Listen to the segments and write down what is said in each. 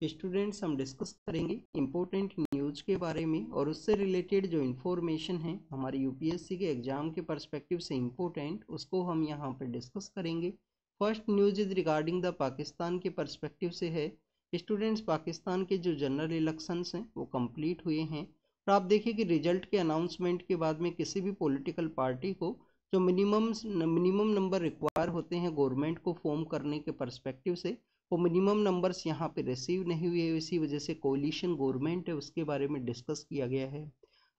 Students, हम discuss करेंगे important news के बारे में और उससे रिलेटेड जो इन्फॉर्मेशन है हमारे यूपीएससी के एग्जाम के पर्सपेक्टिव से इम्पोर्टेंट, उसको हम यहाँ पे डिस्कस करेंगे। First news is regarding the Pakistan के पर्सपेक्टिव से है। स्टूडेंट्स, पाकिस्तान के जो जनरल इलेक्शंस हैं वो कंप्लीट हुए हैं और आप देखिए कि रिजल्ट के अनाउंसमेंट के बाद में किसी भी पॉलिटिकल पार्टी को जो मिनिमम नंबर रिक्वायर होते हैं गवर्नमेंट को फॉर्म करने के पर्सपेक्टिव से, वो मिनिमम नंबर्स यहाँ पे रिसीव नहीं हुए। इसी वजह से कोलिशन गवर्नमेंट है उसके बारे में डिस्कस किया गया है।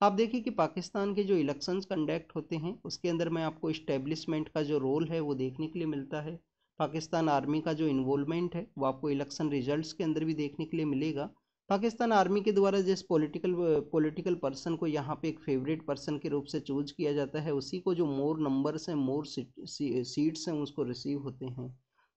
आप देखिए कि पाकिस्तान के जो इलेक्शंस कंडक्ट होते हैं उसके अंदर में आपको इस्टेब्लिशमेंट का जो रोल है वो देखने के लिए मिलता है। पाकिस्तान आर्मी का जो इन्वॉल्वमेंट है वो आपको इलेक्शन रिजल्ट्स के अंदर भी देखने के लिए मिलेगा। पाकिस्तान आर्मी के द्वारा जिस पॉलिटिकल पर्सन को यहाँ पे एक फेवरेट पर्सन के रूप से चूज किया जाता है, उसी को जो मोर नंबर्स हैं, मोर सीट्स हैं, उसको रिसीव होते हैं।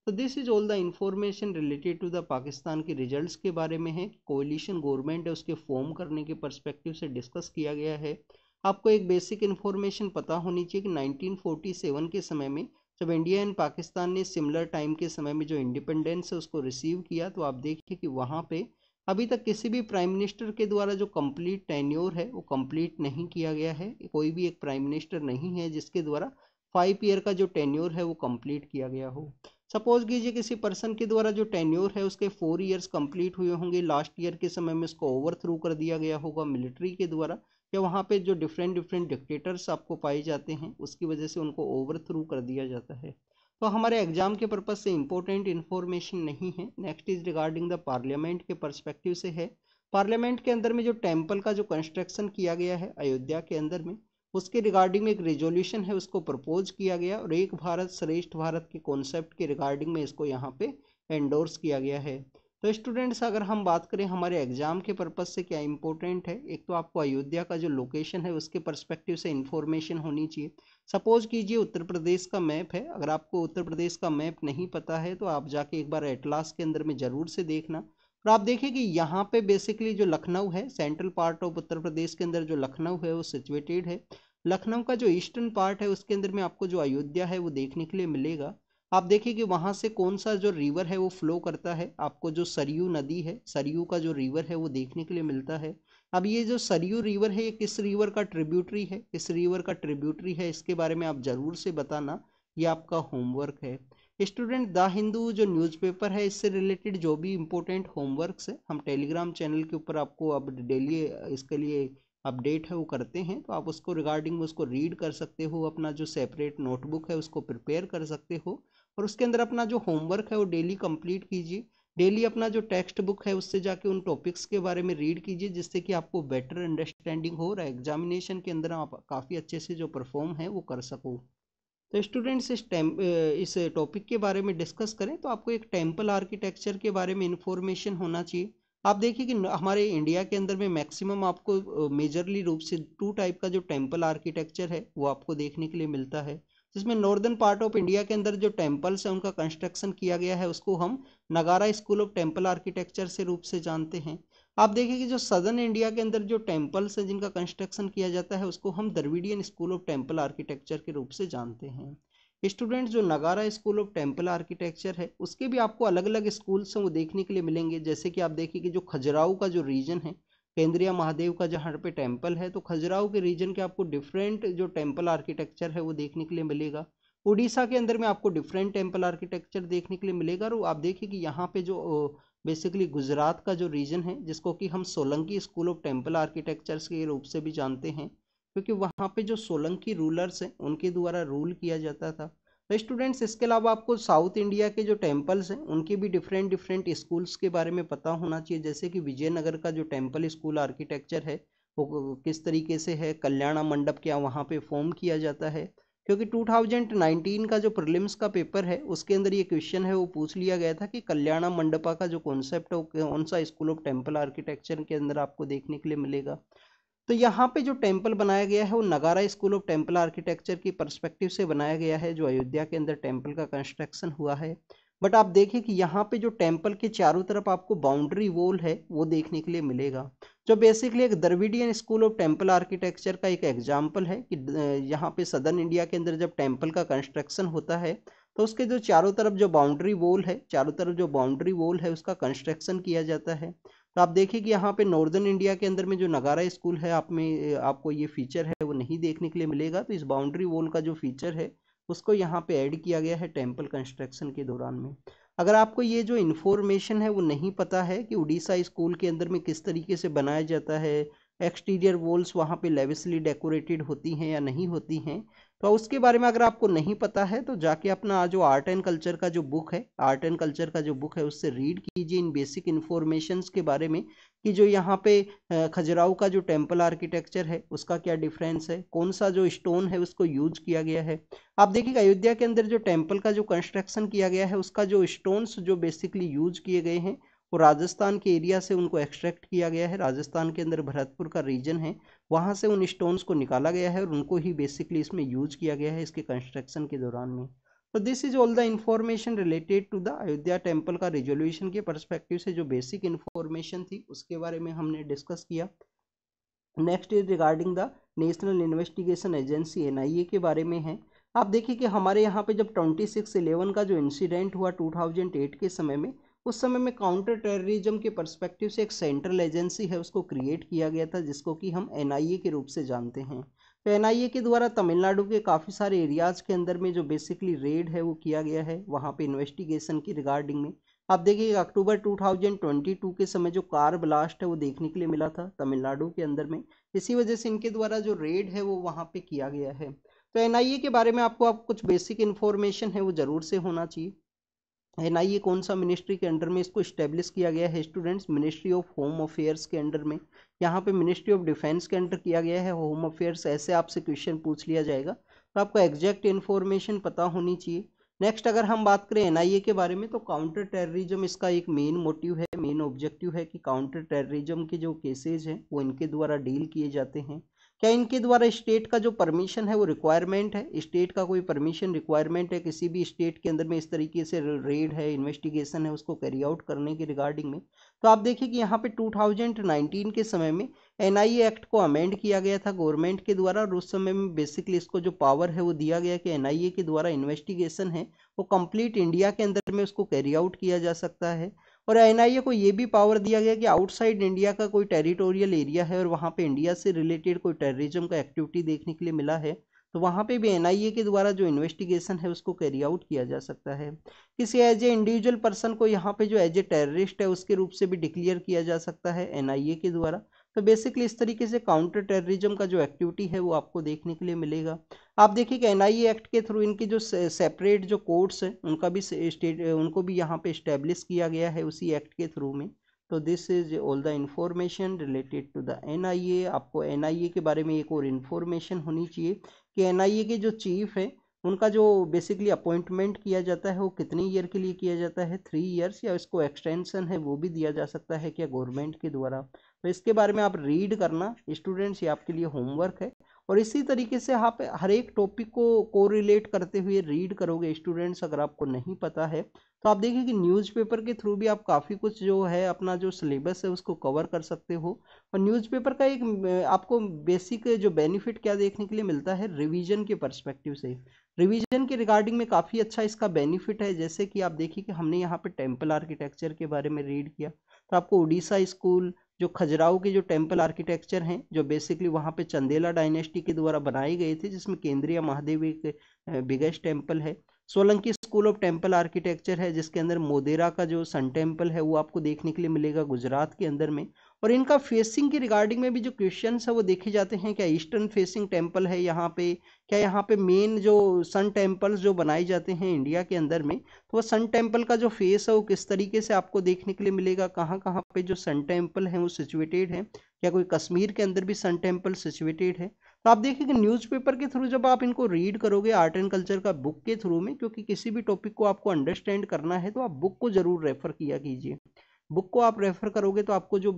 तो this is all the information related to the Pakistan के रिजल्ट्स के बारे में है। कोalition गवर्नमेंट है उसके फॉर्म करने के पर्सपेक्टिव से डिस्कस किया गया है। आपको एक बेसिक इन्फॉर्मेशन पता होनी चाहिए कि 1947 के समय में जब इंडिया एंड पाकिस्तान ने सिमिलर टाइम के समय में जो इंडिपेंडेंस है उसको रिसीव किया, तो आप देखिए कि वहाँ पे अभी तक किसी भी प्राइम मिनिस्टर के द्वारा जो कंप्लीट टेन्योर है वो कंप्लीट नहीं किया गया है। कोई भी एक प्राइम मिनिस्टर नहीं है जिसके द्वारा 5 ईयर का जो टेन्योर है वो कंप्लीट किया गया हो। सपोज कीजिए किसी पर्सन के द्वारा जो टेन्योर है उसके 4 ईयर्स कंप्लीट हुए होंगे, लास्ट ईयर के समय में उसको ओवर थ्रू कर दिया गया होगा मिलिट्री के द्वारा, या वहाँ पे जो डिफरेंट डिफरेंट डिक्टेटर्स आपको पाए जाते हैं उसकी वजह से उनको ओवर थ्रू कर दिया जाता है। तो हमारे एग्जाम के पर्पज से इंपॉर्टेंट इन्फॉर्मेशन नहीं है। Next is regarding the parliament के पर्सपेक्टिव से है। पार्लियामेंट के अंदर में जो टेम्पल का जो कंस्ट्रक्शन किया गया है अयोध्या के अंदर में, उसके रिगार्डिंग में एक रेजोल्यूशन है उसको प्रपोज किया गया और एक भारत श्रेष्ठ भारत के कॉन्सेप्ट के रिगार्डिंग में इसको यहाँ पे एंडोर्स किया गया है। तो स्टूडेंट्स, अगर हम बात करें हमारे एग्जाम के पर्पज से क्या इंपॉर्टेंट है, एक तो आपको अयोध्या का जो लोकेशन है उसके पर्सपेक्टिव से इंफॉर्मेशन होनी चाहिए। सपोज कीजिए उत्तर प्रदेश का मैप है, अगर आपको उत्तर प्रदेश का मैप नहीं पता है तो आप जाके एक बार एटलास के अंदर में जरूर से देखना। और आप देखिए कि यहाँ पे बेसिकली जो लखनऊ है, central part of Uttar Pradesh के अंदर जो लखनऊ है वो सिचुएटेड है। लखनऊ का जो ईस्टर्न पार्ट है उसके अंदर में आपको जो अयोध्या है वो देखने के लिए मिलेगा। आप देखिए कि वहां से कौन सा जो रिवर है वो फ्लो करता है, आपको जो सरयू नदी है, सरयू का जो रिवर है वो देखने के लिए मिलता है। अब ये जो सरयू रिवर है ये किस रिवर का ट्रिब्यूटरी है, किस रिवर का ट्रिब्यूटरी है, इसके बारे में आप जरूर से बताना, ये आपका होमवर्क है। स्टूडेंट, द हिंदू जो न्यूज़पेपर है इससे रिलेटेड जो भी इंपॉर्टेंट होमवर्क्स है हम टेलीग्राम चैनल के ऊपर आपको अब डेली इसके लिए अपडेट है वो करते हैं, तो आप उसको रिगार्डिंग उसको रीड कर सकते हो, अपना जो सेपरेट नोटबुक है उसको प्रिपेयर कर सकते हो और उसके अंदर अपना जो होमवर्क है वो डेली कंप्लीट कीजिए। डेली अपना जो टेक्स्ट बुक है उससे जाके उन टॉपिक्स के बारे में रीड कीजिए जिससे कि आपको बेटर अंडरस्टैंडिंग हो रहा है, एग्जामिनेशन के अंदर आप काफ़ी अच्छे से जो परफॉर्म है वो कर सको। तो स्टूडेंट्स, इस टॉपिक के बारे में डिस्कस करें तो आपको एक टेम्पल आर्किटेक्चर के बारे में इंफॉर्मेशन होना चाहिए। आप देखिए कि हमारे इंडिया के अंदर में मैक्सिमम आपको मेजरली रूप से 2 टाइप का जो टेम्पल आर्किटेक्चर है वो आपको देखने के लिए मिलता है, जिसमें नॉर्दर्न पार्ट ऑफ इंडिया के अंदर जो टेम्पल्स हैं उनका कंस्ट्रक्शन किया गया है उसको हम नगारा स्कूल ऑफ टेम्पल आर्किटेक्चर से रूप से जानते हैं। आप देखिए कि जो सदर्न इंडिया के अंदर जो टेम्पल्स हैं जिनका कंस्ट्रक्शन किया जाता है उसको हम Dravidian school of temple architecture के रूप से जानते हैं। स्टूडेंट्स, जो नगारा स्कूल ऑफ टेम्पल आर्किटेक्चर है उसके भी आपको अलग अलग स्कूल्स हैं वो देखने के लिए मिलेंगे। जैसे कि आप देखिए कि जो खजुराहो का जो रीजन है, केंद्रीय महादेव का जहाँ पे टेम्पल है, तो खजुराहो के रीजन के आपको डिफरेंट जो टेम्पल आर्किटेक्चर है वो देखने के लिए मिलेगा। उड़ीसा के अंदर में आपको डिफरेंट टेम्पल आर्किटेक्चर देखने के लिए मिलेगा। और आप देखिए कि यहाँ पे जो बेसिकली गुजरात का जो रीजन है जिसको कि हम Solanki school of temple architectures के रूप से भी जानते हैं, क्योंकि वहाँ पे जो सोलंकी रूलर्स हैं उनके द्वारा रूल किया जाता था। तो स्टूडेंट्स, इसके अलावा आपको साउथ इंडिया के जो टेम्पल्स हैं उनके भी डिफरेंट डिफरेंट स्कूल्स के बारे में पता होना चाहिए। जैसे कि विजयनगर का जो टेम्पल स्कूल आर्किटेक्चर है वो किस तरीके से है, कल्याणा मंडप क्या वहाँ पे फॉर्म किया जाता है, क्योंकि 2019 का जो प्रीलिम्स का पेपर है उसके अंदर ये क्वेश्चन है वो पूछ लिया गया था कि कल्याणा मंडपा का जो कॉन्सेप्ट है वो कौन सा स्कूल ऑफ टेम्पल आर्किटेक्चर के अंदर आपको देखने के लिए मिलेगा। तो यहाँ पे जो टेम्पल बनाया गया है वो नगारा स्कूल ऑफ टेम्पल आर्किटेक्चर की पर्सपेक्टिव से बनाया गया है, जो अयोध्या के अंदर टेम्पल का कंस्ट्रक्शन हुआ है। बट आप देखिए कि यहाँ पे जो टेम्पल के चारों तरफ आपको बाउंड्री वॉल है वो देखने के लिए मिलेगा, जो बेसिकली एक Dravidian school of temple architecture का एक एग्जाम्पल है कि यहाँ पे सदर्न इंडिया के अंदर जब टेम्पल का कंस्ट्रक्शन होता है तो उसके जो चारों तरफ जो बाउंड्री वॉल है, चारों तरफ जो बाउंड्री वॉल है उसका कंस्ट्रक्शन किया जाता है। तो आप देखिए कि यहाँ पे नॉर्दर्न इंडिया के अंदर में जो नगारा स्कूल है, आपको ये फीचर है वो नहीं देखने के लिए मिलेगा। तो इस बाउंड्री वॉल का जो फीचर है उसको यहाँ पे ऐड किया गया है टेम्पल कंस्ट्रक्शन के दौरान में। अगर आपको ये जो इन्फॉर्मेशन है वो नहीं पता है कि उड़ीसा स्कूल के अंदर में किस तरीके से बनाया जाता है, एक्सटीरियर वॉल्स वहाँ पे लेविसली डेकोरेटेड होती हैं या नहीं होती हैं, तो उसके बारे में अगर आपको नहीं पता है तो जाके अपना जो आर्ट एंड कल्चर का जो बुक है, आर्ट एंड कल्चर का जो बुक है उससे रीड कीजिए इन बेसिक इन्फॉर्मेशंस के बारे में कि जो यहाँ पे खजुराहो का जो टेम्पल आर्किटेक्चर है उसका क्या डिफरेंस है, कौन सा जो स्टोन है उसको यूज किया गया है। आप देखिए अयोध्या के अंदर जो टेम्पल का जो कंस्ट्रक्शन किया गया है उसका जो स्टोन्स जो बेसिकली यूज किए गए हैं वो राजस्थान के एरिया से उनको एक्सट्रैक्ट किया गया है। राजस्थान के अंदर भरतपुर का रीजन है, वहाँ से उन स्टोन्स को निकाला गया है और उनको ही बेसिकली इसमें यूज किया गया है इसके कंस्ट्रक्शन के दौरान में। तो this is all the information related to the Ayodhya temple का रिजोल्यूशन के परस्पेक्टिव से जो बेसिक इंफॉर्मेशन थी उसके बारे में हमने डिस्कस किया। Next is regarding the national investigation agency NIA के बारे में है। आप देखिए कि हमारे यहाँ पे जब 26/11 का जो इंसिडेंट हुआ 2008 के समय में, उस समय में काउंटर टेररिज्म के पर्सपेक्टिव से एक सेंट्रल एजेंसी है उसको क्रिएट किया गया था जिसको कि हम एनआईए के रूप से जानते हैं। तो एनआईए के द्वारा तमिलनाडु के काफ़ी सारे एरियाज के अंदर में जो बेसिकली रेड है वो किया गया है वहाँ पे इन्वेस्टिगेशन की रिगार्डिंग में। आप देखिए अक्टूबर 2022 के समय जो कार ब्लास्ट है वो देखने के लिए मिला था तमिलनाडु के अंदर में, इसी वजह से इनके द्वारा जो रेड है वो वहाँ पे किया गया है। तो एनआईए के बारे में आपको कुछ बेसिक इन्फॉर्मेशन है वो जरूर से होना चाहिए। एनआईए कौन सा मिनिस्ट्री के अंडर में इसको इस्टेब्लिश किया गया है students? Ministry of home affairs के अंडर में। यहाँ पे मिनिस्ट्री ऑफ डिफेंस के अंडर किया गया है होम अफेयर्स, ऐसे आपसे क्वेश्चन पूछ लिया जाएगा तो आपको एग्जैक्ट इन्फॉर्मेशन पता होनी चाहिए। नेक्स्ट अगर हम बात करें एनआईए के बारे में तो काउंटर टेररिज्म इसका एक मेन मोटिव है, मेन ऑब्जेक्टिव है कि काउंटर टेररिज्म के जो केसेज हैं वो इनके द्वारा डील किए जाते हैं। क्या इनके द्वारा स्टेट का जो परमिशन है वो रिक्वायरमेंट है, स्टेट का कोई परमिशन रिक्वायरमेंट है किसी भी स्टेट के अंदर में इस तरीके से रेड है, इन्वेस्टिगेशन है उसको कैरी आउट करने की रिगार्डिंग में? तो आप देखिए कि यहाँ पे 2019 के समय में एनआईए एक्ट को अमेंड किया गया था गवर्नमेंट के द्वारा और उस समय में बेसिकली इसको जो पावर है वो दिया गया कि एनआईए के द्वारा इन्वेस्टिगेशन है वो कंप्लीट इंडिया के अंदर में उसको कैरी आउट किया जा सकता है। और एनआईए को ये भी पावर दिया गया कि आउटसाइड इंडिया का कोई टेरिटोरियल एरिया है और वहाँ पे इंडिया से रिलेटेड कोई टेररिज्म का एक्टिविटी देखने के लिए मिला है तो वहाँ पे भी एनआईए के द्वारा जो इन्वेस्टिगेशन है उसको कैरी आउट किया जा सकता है। किसी एज ए इंडिविजुअल पर्सन को यहाँ पे जो एज ए टेररिस्ट है उसके रूप से भी डिक्लेयर किया जा सकता है एनआईए के द्वारा। तो बेसिकली इस तरीके से काउंटर टेररिज्म का जो एक्टिविटी है वो आपको देखने के लिए मिलेगा। आप देखिए कि एनआईए एक्ट के थ्रू इनकी जो सेपरेट जो कोर्ट्स हैं उनका भी स्टेट उनको भी यहाँ पे इस्टेब्लिश किया गया है उसी एक्ट के थ्रू में। तो this is all the information related to the NIA. आपको एनआईए के बारे में एक और इन्फॉर्मेशन होनी चाहिए कि एनआईए के जो चीफ है उनका जो बेसिकली अपॉइंटमेंट किया जाता है वो कितने ईयर के लिए किया जाता है? 3 ईयर्स, या इसको एक्सटेंशन है वो भी दिया जा सकता है क्या गवर्नमेंट के द्वारा? तो इसके बारे में आप रीड करना स्टूडेंट्स, ये आपके लिए होमवर्क है। और इसी तरीके से आप हर एक टॉपिक को कोरिलेट करते हुए रीड करोगे स्टूडेंट्स। अगर आपको नहीं पता है तो आप देखिए कि न्यूज़पेपर के थ्रू भी आप काफ़ी कुछ जो है अपना जो सिलेबस है उसको कवर कर सकते हो। और न्यूज़पेपर का एक आपको बेसिक जो बेनिफिट क्या देखने के लिए मिलता है रिवीजन के पर्सपेक्टिव से, रिवीजन के रिगार्डिंग में काफ़ी अच्छा इसका बेनिफिट है। जैसे कि आप देखिए कि हमने यहाँ पे टेम्पल आर्किटेक्चर के बारे में रीड किया तो आपको उड़ीसा स्कूल जो खजुराहो के जो टेम्पल आर्किटेक्चर हैं जो बेसिकली वहाँ पे चंदेला डायनेस्टी के द्वारा बनाए गए थे जिसमें केंद्रीय महादेव एक बिगेस्ट टेम्पल है। Solanki school of temple architecture है जिसके अंदर मोदेरा का जो सन टेम्पल है वो आपको देखने के लिए मिलेगा गुजरात के अंदर में। और इनका फेसिंग की रिगार्डिंग में भी जो क्वेश्चन है वो देखे जाते हैं, क्या ईस्टर्न फेसिंग टेम्पल है यहाँ पे, क्या यहाँ पे मेन जो सन टेम्पल्स जो बनाए जाते हैं इंडिया के अंदर में तो वो सन टेम्पल का जो फेस है वो किस तरीके से आपको देखने के लिए मिलेगा, कहाँ कहाँ पे जो सन टेम्पल है वो सिचुएटेड है, क्या कोई कश्मीर के अंदर भी सन टेम्पल सिचुएटेड है? तो आप देखिए कि न्यूज़पेपर के थ्रू जब आप इनको रीड करोगे आर्ट एंड कल्चर का बुक के थ्रू में, क्योंकि किसी भी टॉपिक को आपको अंडरस्टैंड करना है तो आप बुक को जरूर रेफर किया कीजिए। बुक को आप रेफर करोगे तो आपको जो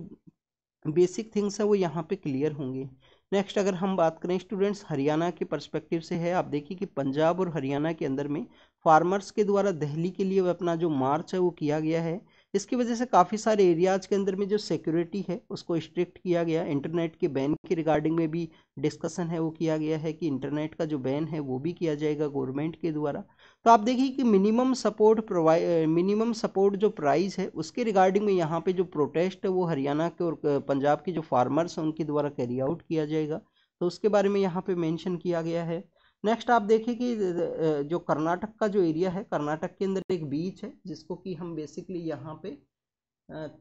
बेसिक थिंग्स है वो यहाँ पे क्लियर होंगे। नेक्स्ट अगर हम बात करें स्टूडेंट्स हरियाणा के पर्सपेक्टिव से है, आप देखिए कि पंजाब और हरियाणा के अंदर में फार्मर्स के द्वारा दिल्ली के लिए अपना जो मार्च है वो किया गया है। इसकी वजह से काफ़ी सारे एरियाज के अंदर में जो सिक्योरिटी है उसको स्ट्रिक्ट किया गया। इंटरनेट के बैन की रिगार्डिंग में भी डिस्कशन है वो किया गया है कि इंटरनेट का जो बैन है वो भी किया जाएगा गवर्नमेंट के द्वारा। तो आप देखिए कि मिनिमम सपोर्ट जो प्राइस है उसके रिगार्डिंग में यहाँ पे जो प्रोटेस्ट है वो हरियाणा के और पंजाब के जो फार्मर्स हैं उनके द्वारा कैरी आउट किया जाएगा, तो उसके बारे में यहाँ पे मेंशन किया गया है। नेक्स्ट आप देखिए कि जो कर्नाटक का जो एरिया है, कर्नाटक के अंदर एक बीच है जिसको कि हम बेसिकली यहाँ पे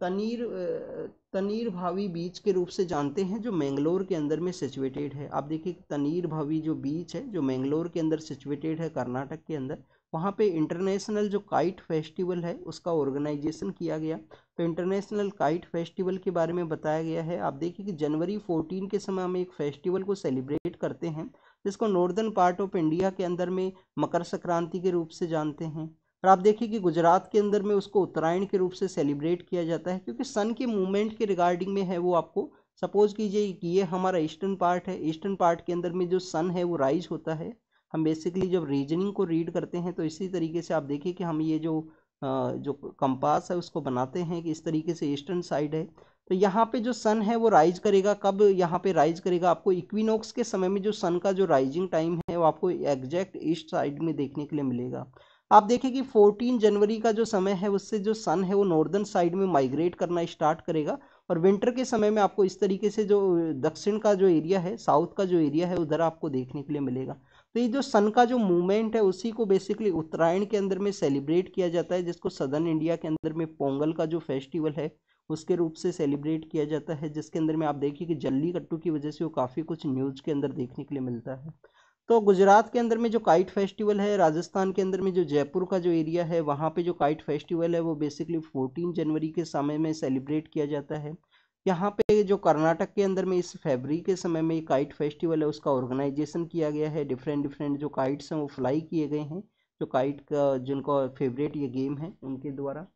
तनीर भावी बीच के रूप से जानते हैं, जो मैंगलोर के अंदर में सिचुएटेड है। आप देखिए तनीर भावी जो बीच है जो मैंगलोर के अंदर सिचुएटेड है कर्नाटक के अंदर, वहाँ पे इंटरनेशनल जो काइट फेस्टिवल है उसका ऑर्गेनाइजेशन किया गया। तो इंटरनेशनल काइट फेस्टिवल के बारे में बताया गया है। आप देखिए कि जनवरी 14 के समय हम एक फेस्टिवल को सेलिब्रेट करते हैं जिसको नॉर्दर्न पार्ट ऑफ इंडिया के अंदर में मकर संक्रांति के रूप से जानते हैं, और आप देखिए कि गुजरात के अंदर में उसको उत्तरायण के रूप से सेलिब्रेट किया जाता है, क्योंकि सन के मूवमेंट के रिगार्डिंग में है वो। आपको सपोज कीजिए कि ये हमारा ईस्टर्न पार्ट है, ईस्टर्न पार्ट के अंदर में जो सन है वो राइज होता है। हम बेसिकली जब रीजनिंग को रीड करते हैं तो इसी तरीके से आप देखिए कि हम ये जो कंपास है उसको बनाते हैं कि इस तरीके से ईस्टर्न साइड है। तो यहाँ पे जो सन है वो राइज करेगा, कब यहाँ पे राइज करेगा, आपको इक्विनॉक्स के समय में जो सन का जो राइजिंग टाइम है वो आपको एग्जैक्ट ईस्ट साइड में देखने के लिए मिलेगा। आप देखिए कि 14 जनवरी का जो समय है उससे जो सन है वो नॉर्दर्न साइड में माइग्रेट करना स्टार्ट करेगा, और विंटर के समय में आपको इस तरीके से जो दक्षिण का जो एरिया है, साउथ का जो एरिया है उधर आपको देखने के लिए मिलेगा। तो ये जो सन का जो मूवमेंट है उसी को बेसिकली उत्तरायण के अंदर में सेलिब्रेट किया जाता है, जिसको सदर्न इंडिया के अंदर में पोंगल का जो फेस्टिवल है उसके रूप से सेलिब्रेट किया जाता है, जिसके अंदर में आप देखिए कि जल्लीकट्टू की वजह से वो काफ़ी कुछ न्यूज़ के अंदर देखने के लिए मिलता है। तो गुजरात के अंदर में जो काइट फेस्टिवल है, राजस्थान के अंदर में जो जयपुर का जो एरिया है वहाँ पे जो काइट फेस्टिवल है वो बेसिकली 14 जनवरी के समय में सेलिब्रेट किया जाता है। यहाँ पे जो कर्नाटक के अंदर में इस फरवरी के समय में काइट फेस्टिवल है उसका ऑर्गेनाइजेशन किया गया है। डिफरेंट डिफरेंट जो काइट्स हैं वो फ्लाई किए गए हैं, जो काइट का जिनका फेवरेट ये गेम है उनके द्वारा।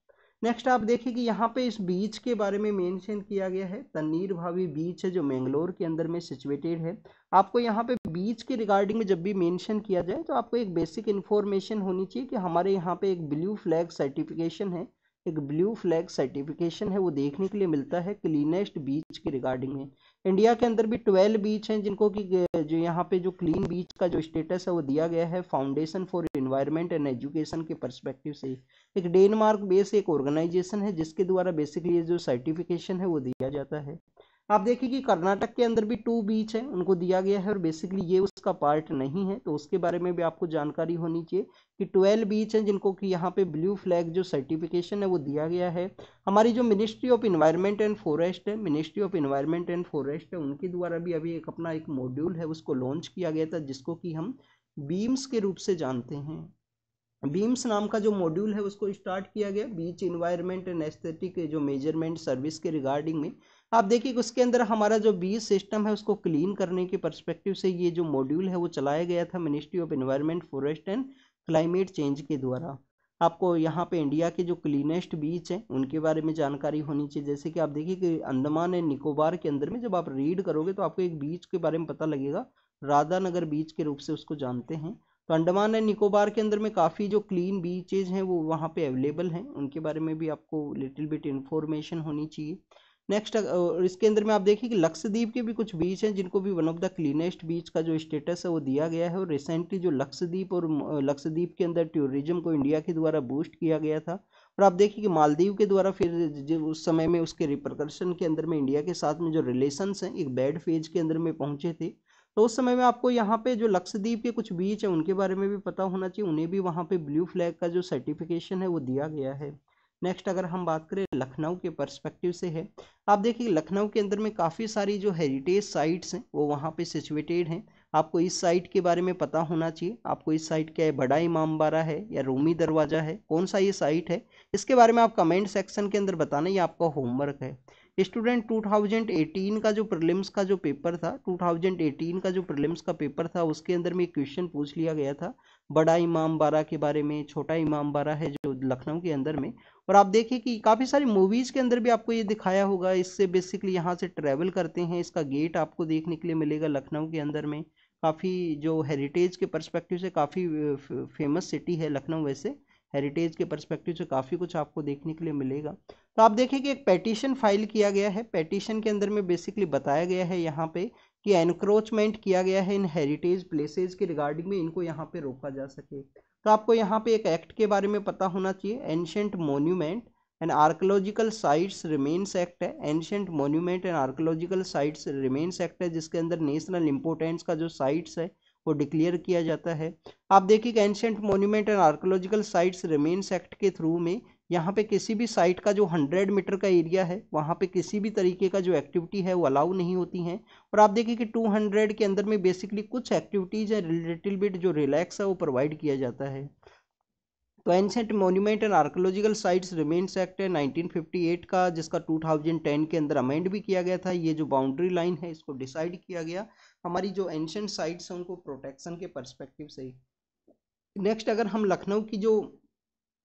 नेक्स्ट आप देखिए कि यहाँ पे इस बीच के बारे में मेंशन किया गया है, तन्नीर भावी बीच है जो मैंगलोर के अंदर में सिचुएटेड है। आपको यहाँ पे बीच के रिगार्डिंग में जब भी मेंशन किया जाए तो आपको एक बेसिक इन्फॉर्मेशन होनी चाहिए कि हमारे यहाँ पे एक ब्लू फ्लैग सर्टिफिकेशन है, एक ब्लू फ्लैग सर्टिफिकेशन है वो देखने के लिए मिलता है क्लीनेस्ट बीच के रिगार्डिंग में। इंडिया के अंदर भी 12 बीच हैं जिनको कि जो यहाँ पे जो क्लीन बीच का जो स्टेटस है वो दिया गया है foundation for environment and education के पर्सपेक्टिव से। एक डेनमार्क बेस एक ऑर्गेनाइजेशन है जिसके द्वारा बेसिकली ये जो सर्टिफिकेशन है वो दिया जाता है। आप देखिए कि कर्नाटक के अंदर भी 2 बीच है उनको दिया गया है, और बेसिकली ये उसका पार्ट नहीं है, तो उसके बारे में भी आपको जानकारी होनी चाहिए कि 12 बीच हैं जिनको कि यहाँ पे ब्लू फ्लैग जो सर्टिफिकेशन है वो दिया गया है। हमारी जो ministry of environment and forest है, ministry of environment and forest है, उनके द्वारा भी अभी एक अपना एक मॉड्यूल है उसको लॉन्च किया गया था जिसको कि हम बीम्स के रूप से जानते हैं। बीम्स नाम का जो मॉड्यूल है उसको स्टार्ट किया गया बीच इन्वायरमेंट एंड एस्थेटिक जो मेजरमेंट सर्विस के रिगार्डिंग में। आप देखिए कि उसके अंदर हमारा जो बीच सिस्टम है उसको क्लीन करने के पर्सपेक्टिव से ये जो मॉड्यूल है वो चलाया गया था ministry of environment forest and climate change के द्वारा। आपको यहाँ पे इंडिया के जो क्लीनेस्ट बीच हैं उनके बारे में जानकारी होनी चाहिए। जैसे कि आप देखिए कि अंडमान एंड निकोबार के अंदर में जब आप रीड करोगे तो आपको एक बीच के बारे में पता लगेगा, राधानगर बीच के रूप से उसको जानते हैं। तो अंडमान एंड निकोबार के अंदर में काफ़ी जो क्लीन बीचेज हैं वो वहाँ पे अवेलेबल हैं, उनके बारे में भी आपको लिटिल बिट इन्फॉर्मेशन होनी चाहिए। नेक्स्ट इसके अंदर में आप देखिए कि लक्षद्वीप के भी कुछ बीच हैं जिनको भी वन ऑफ द क्लीनेस्ट बीच का जो स्टेटस है वो दिया गया है, और रिसेंटली जो लक्षद्वीप और लक्षद्वीप के अंदर टूरिज्म को इंडिया के द्वारा बूस्ट किया गया था। और आप देखिए कि मालदीव के द्वारा फिर जो उस समय में उसके रिपरकशन के अंदर में इंडिया के साथ में जो रिलेशंस हैं एक बैड फेज के अंदर में पहुंचे थे, तो उस समय में आपको यहाँ पे जो लक्षद्वीप के कुछ बीच है उनके बारे में भी पता होना चाहिए, उन्हें भी वहाँ पे ब्लू फ्लैग का जो सर्टिफिकेशन है वो दिया गया है। नेक्स्ट अगर हम बात करें लखनऊ के पर्सपेक्टिव से है, आप देखिए लखनऊ के अंदर में काफ़ी सारी जो हेरिटेज साइट्स हैं वो वहाँ पे सिचुएटेड हैं। आपको इस साइट के बारे में पता होना चाहिए, आपको इस साइट क्या है, बड़ा इमामबाड़ा है या रूमी दरवाज़ा है, कौन सा ये साइट है, इसके बारे में आप कमेंट सेक्शन के अंदर बताना, ये आपका होमवर्क है। स्टूडेंट 2018 का जो प्रीलिम्स का जो पेपर था, 2018 का जो प्रीलिम्स का पेपर था उसके अंदर में एक क्वेश्चन पूछ लिया गया था बड़ा इमामबाड़ा के बारे में, छोटा इमामबाड़ा है जो लखनऊ के अंदर में। और आप देखिए कि काफ़ी सारी मूवीज़ के अंदर भी आपको ये दिखाया होगा, इससे बेसिकली यहाँ से ट्रैवल करते हैं, इसका गेट आपको देखने के लिए मिलेगा लखनऊ के अंदर में। काफ़ी जो हेरिटेज के पर्सपेक्टिव से काफ़ी फेमस सिटी है लखनऊ, वैसे हेरिटेज के पर्सपेक्टिव से काफ़ी कुछ आपको देखने के लिए मिलेगा। तो आप देखिए कि एक पेटिशन फाइल किया गया है, पेटिशन के अंदर में बेसिकली बताया गया है यहाँ पे कि एनक्रोचमेंट किया गया है इन हेरिटेज प्लेसेस के रिगार्डिंग में, इनको यहाँ पे रोका जा सके। तो आपको यहाँ पे एक एक्ट के बारे में पता होना चाहिए, ancient monument and archaeological sites remains act है। Ancient monument and archaeological sites remains act है, जिसके अंदर नेशनल इंपोर्टेंस का जो साइट्स है वो डिक्लेयर किया जाता है। आप देखिए कि ancient monument and archaeological sites remains act के थ्रू में यहाँ पे किसी भी साइट का जो 100 मीटर का एरिया है वहाँ पे किसी भी तरीके का जो एक्टिविटी है वो अलाउ नहीं होती हैं। और आप देखिए कि 200 के अंदर में बेसिकली कुछ एक्टिविटीज है लिटिल बिट जो रिलैक्स है वो प्रोवाइड किया जाता है। तो ancient monument and archaeological sites remains act है 1958 का, जिसका 2010 के अंदर अमेंड भी किया गया था। ये जो बाउंड्री लाइन है इसको डिसाइड किया गया हमारी जो एंशिएंट साइट्स हैं उनको प्रोटेक्शन के पर्सपेक्टिव से। नेक्स्ट अगर हम लखनऊ की जो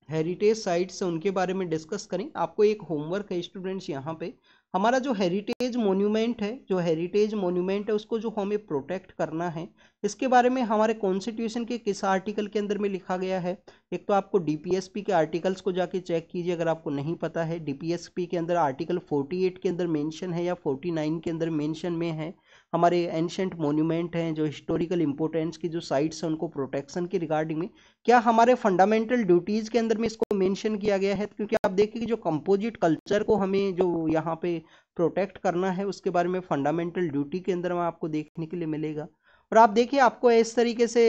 हेरिटेज साइट्स हैं उनके बारे में डिस्कस करें, आपको एक होमवर्क है स्टूडेंट्स। यहाँ पे हमारा जो हेरिटेज मोन्यूमेंट है, उसको जो हमें प्रोटेक्ट करना है, इसके बारे में हमारे कॉन्स्टिट्यूशन के किस आर्टिकल के अंदर में लिखा गया है। एक तो आपको डीपीएसपी के आर्टिकल्स को जाके चेक कीजिए अगर आपको नहीं पता है। डीपीएसपी के अंदर आर्टिकल 48 के अंदर मेंशन है या 49 के अंदर मेंशन में है हमारे एंशिएंट मोन्यूमेंट हैं जो हिस्टोरिकल इंपोर्टेंस की जो साइट्स हैं उनको प्रोटेक्शन के रिगार्डिंग में क्या हमारे फंडामेंटल ड्यूटीज के अंदर में इसको मेंशन किया गया है। क्योंकि आप देखिए कि जो कंपोजिट कल्चर को हमें जो यहाँ पे प्रोटेक्ट करना है उसके बारे में फंडामेंटल ड्यूटी के अंदर में आपको देखने के लिए मिलेगा। और आप देखिए आपको इस तरीके से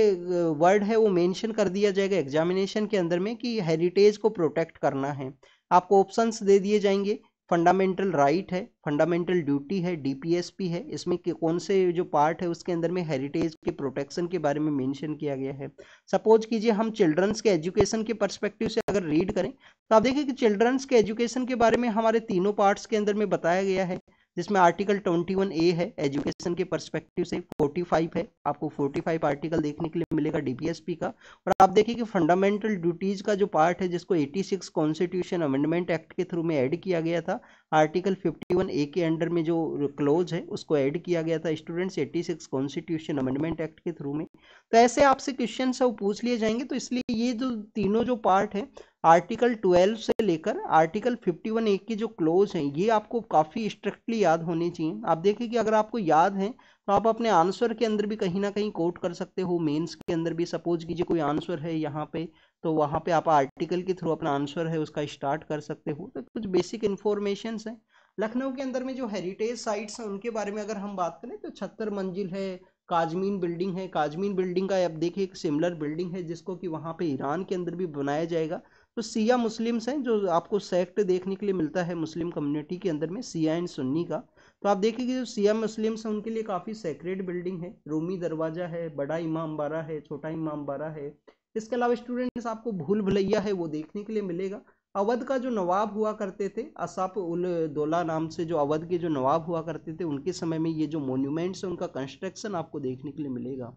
वर्ड है वो मेंशन कर दिया जाएगा एग्जामिनेशन के अंदर में कि हेरिटेज को प्रोटेक्ट करना है। आपको ऑप्शंस दे दिए जाएंगे, फंडामेंटल राइट है, फंडामेंटल ड्यूटी है, डीपीएसपी है। इसमें कौन से जो पार्ट है उसके अंदर में हेरिटेज के प्रोटेक्शन के बारे में मेंशन किया गया है। सपोज कीजिए हम चिल्ड्रंस के एजुकेशन के पर्सपेक्टिव से अगर रीड करें तो आप देखिए कि चिल्ड्रंस के एजुकेशन के बारे में हमारे तीनों पार्ट्स के अंदर में बताया गया है, जिसमें आर्टिकल 21A है एजुकेशन के पर्सपेक्टिव से, 45 है, आपको 45 आर्टिकल देखने के लिए मिलेगा डीपीएसपी का। और आप देखिए कि फंडामेंटल ड्यूटीज का जो पार्ट है जिसको 86 कॉन्स्टिट्यूशन अमेंडमेंट एक्ट के थ्रू में ऐड किया गया था, आर्टिकल 51A के अंडर में जो क्लोज है उसको ऐड किया गया था स्टूडेंट्स 86 कॉन्स्टिट्यूशन अमेंडमेंट एक्ट के थ्रू में। तो ऐसे आपसे क्वेश्चन सब पूछ लिए जाएंगे, तो इसलिए ये जो तीनों जो पार्ट है आर्टिकल 12 से लेकर आर्टिकल 51A की जो क्लोज हैं ये आपको काफ़ी स्ट्रिक्टली याद होनी चाहिए। आप देखिए कि अगर आपको याद है तो आप अपने आंसर के अंदर भी कहीं ना कहीं कोट कर सकते हो, मेंस के अंदर भी सपोज कीजिए कोई आंसर है यहाँ पे तो वहाँ पे आप आर्टिकल के थ्रू अपना आंसर है उसका स्टार्ट कर सकते हो। तो कुछ बेसिक इन्फॉर्मेशन है। लखनऊ के अंदर में जो हेरिटेज साइट्स हैं उनके बारे में अगर हम बात करें तो 76 मंजिल है काजमीन बिल्डिंग है। काजमीन बिल्डिंग का अब देखिए एक सिमिलर बिल्डिंग है जिसको कि वहाँ पे ईरान के अंदर भी बनाया जाएगा। तो सिया मुस्लिम्स हैं जो आपको सेक्ट देखने के लिए मिलता है मुस्लिम कम्युनिटी के अंदर में, सिया एंड सुन्नी का। तो आप देखिए कि जो सिया मुस्लिम्स हैं उनके लिए काफ़ी सेक्रेड बिल्डिंग है, रूमी दरवाजा है, बड़ा इमाम बाड़ा है, छोटा इमाम बाड़ा है। इसके अलावा स्टूडेंट्स आपको भूल भुलैया है वो देखने के लिए मिलेगा। अवध का जो नवाब हुआ करते थे असफ उल दौला नाम से, जो अवध के जो नवाब हुआ करते थे उनके समय में ये जो मोन्यूमेंट्स है उनका कंस्ट्रक्शन आपको देखने के लिए मिलेगा।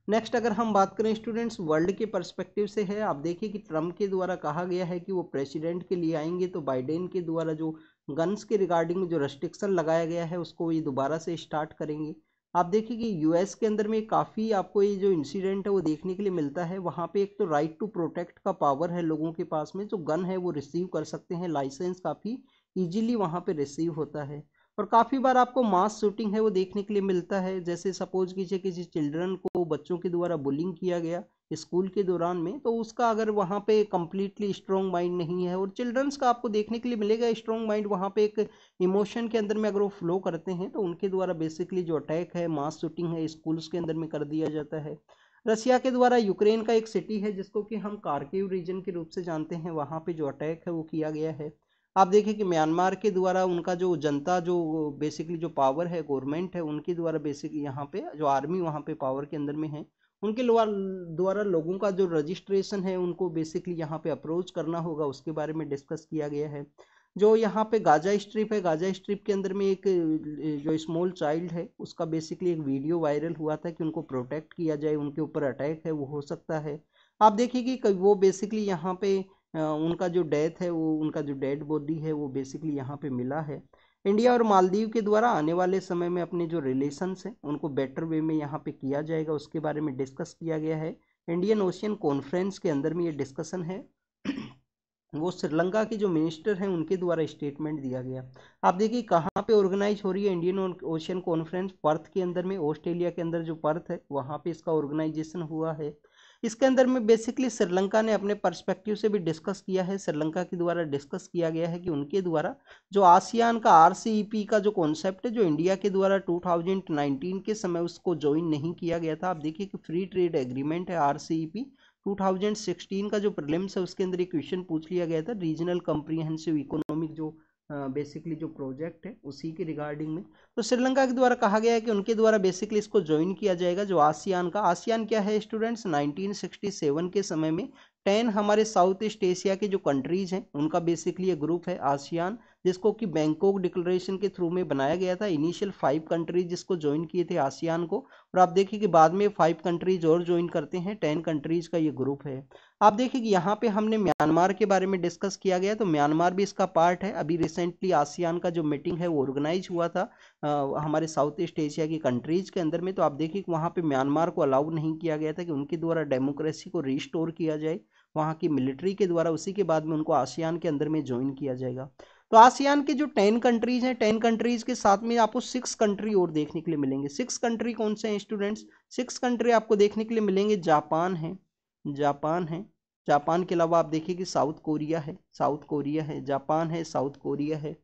नेक्स्ट अगर हम बात करें स्टूडेंट्स वर्ल्ड के पर्सपेक्टिव से है, आप देखिए कि ट्रम्प के द्वारा कहा गया है कि वो प्रेसिडेंट के लिए आएंगे तो बाइडेन के द्वारा जो गन्स के रिगार्डिंग जो रेस्ट्रिक्शन लगाया गया है उसको ये दोबारा से स्टार्ट करेंगे। आप देखिए कि यूएस के अंदर में काफ़ी आपको ये जो इंसिडेंट है वो देखने के लिए मिलता है। वहाँ पे एक तो राइट टू प्रोटेक्ट का पावर है लोगों के पास में, जो गन है वो रिसीव कर सकते हैं, लाइसेंस काफ़ी ईजिली वहाँ पे रिसीव होता है। और काफ़ी बार आपको मास शूटिंग है वो देखने के लिए मिलता है, जैसे सपोज कीजिए किसी चिल्ड्रन को बच्चों के द्वारा बुलिंग किया गया स्कूल के दौरान में, तो उसका अगर वहाँ पे कम्प्लीटली स्ट्रॉन्ग माइंड नहीं है, और चिल्ड्रंस का आपको देखने के लिए मिलेगा स्ट्रॉन्ग माइंड वहाँ पे एक इमोशन के अंदर में अगर वो फ्लो करते हैं तो उनके द्वारा बेसिकली जो अटैक है मास शूटिंग है स्कूल्स के अंदर में कर दिया जाता है। रसिया के द्वारा यूक्रेन का एक सिटी है जिसको कि हम कार्किव रीजन के रूप से जानते हैं, वहाँ पे जो अटैक है वो किया गया है। आप देखिए कि म्यांमार के द्वारा उनका जो जनता जो बेसिकली जो पावर है गवर्नमेंट है उनके द्वारा बेसिकली यहाँ पे जो आर्मी वहाँ पे पावर के अंदर में है उनके द्वारा लोगों का जो रजिस्ट्रेशन है उनको बेसिकली यहाँ पे अप्रोच करना होगा उसके बारे में डिस्कस किया गया है। जो यहाँ पे गाजा स्ट्रिप है, गाजा स्ट्रिप के अंदर में एक जो स्मॉल चाइल्ड है उसका बेसिकली एक वीडियो वायरल हुआ था कि उनको प्रोटेक्ट किया जाए, उनके ऊपर अटैक है वो हो सकता है। आप देखिए कि वो बेसिकली यहाँ पे उनका जो डेथ है वो उनका जो डेड बॉडी है वो बेसिकली यहाँ पे मिला है। इंडिया और मालदीव के द्वारा आने वाले समय में अपने जो रिलेशंस हैं उनको बेटर वे में यहाँ पे किया जाएगा, उसके बारे में डिस्कस किया गया है। इंडियन ओशियन कॉन्फ्रेंस के अंदर में ये डिस्कशन है वो श्रीलंका की जो मिनिस्टर हैं उनके द्वारा स्टेटमेंट दिया गया। आप देखिए कहाँ पे ऑर्गेनाइज हो रही है इंडियन ओशियन कॉन्फ्रेंस, पर्थ के अंदर में, ऑस्ट्रेलिया के अंदर जो पर्थ है वहाँ पे इसका ऑर्गेनाइजेशन हुआ है। इसके अंदर में बेसिकली श्रीलंका ने अपने पर्सपेक्टिव से भी डिस्कस किया है। श्रीलंका के द्वारा डिस्कस किया गया है कि उनके द्वारा जो आसियान का RCEP का जो कॉन्सेप्ट है, जो इंडिया के द्वारा 2019 के समय उसको ज्वाइन नहीं किया गया था। आप देखिए कि फ्री ट्रेड एग्रीमेंट है RCEP। 2016 का जो प्रीलिम्स है उसके अंदर एक क्वेश्चन पूछ लिया गया था, रीजनल कॉम्प्रिहेंसिव इकोनॉमिक जो बेसिकली जो प्रोजेक्ट है उसी के रिगार्डिंग में। तो श्रीलंका के द्वारा कहा गया है कि उनके द्वारा बेसिकली इसको ज्वाइन किया जाएगा। जो आसियान का, आसियान क्या है स्टूडेंट्स, 1967 के समय में 10 हमारे साउथ ईस्ट एशिया के जो कंट्रीज हैं उनका बेसिकली ये ग्रुप है आसियान, जिसको कि बैंकॉक डिक्लेरेशन के थ्रू में बनाया गया था। इनिशियल 5 कंट्रीज जिसको ज्वाइन किए थे आसियान को, और आप देखिए कि बाद में 5 कंट्रीज और ज्वाइन करते हैं, 10 कंट्रीज का ये ग्रुप है। आप देखिए कि यहाँ पे हमने म्यांमार के बारे में डिस्कस किया गया, तो म्यांमार भी इसका पार्ट है। अभी रिसेंटली आसियान का जो मीटिंग है वो ऑर्गेनाइज हुआ था हमारे साउथ ईस्ट एशिया की कंट्रीज के अंदर में। तो आप देखिए कि वहाँ पे म्यांमार को अलाउ नहीं किया गया था कि उनके द्वारा डेमोक्रेसी को रिस्टोर किया जाए वहाँ की मिलिट्री के द्वारा, उसी के बाद में उनको आसियान के अंदर में ज्वाइन किया जाएगा। तो आसियान के जो 10 कंट्रीज हैं, 10 कंट्रीज के साथ में आपको 6 कंट्री और देखने के लिए मिलेंगे। 6 कंट्री कौन से हैं स्टूडेंट्स? 6 कंट्री आपको देखने के लिए मिलेंगे। जापान है, जापान है, जापान के अलावा आप देखिए कि साउथ कोरिया है, साउथ कोरिया है, जापान है, साउथ कोरिया है।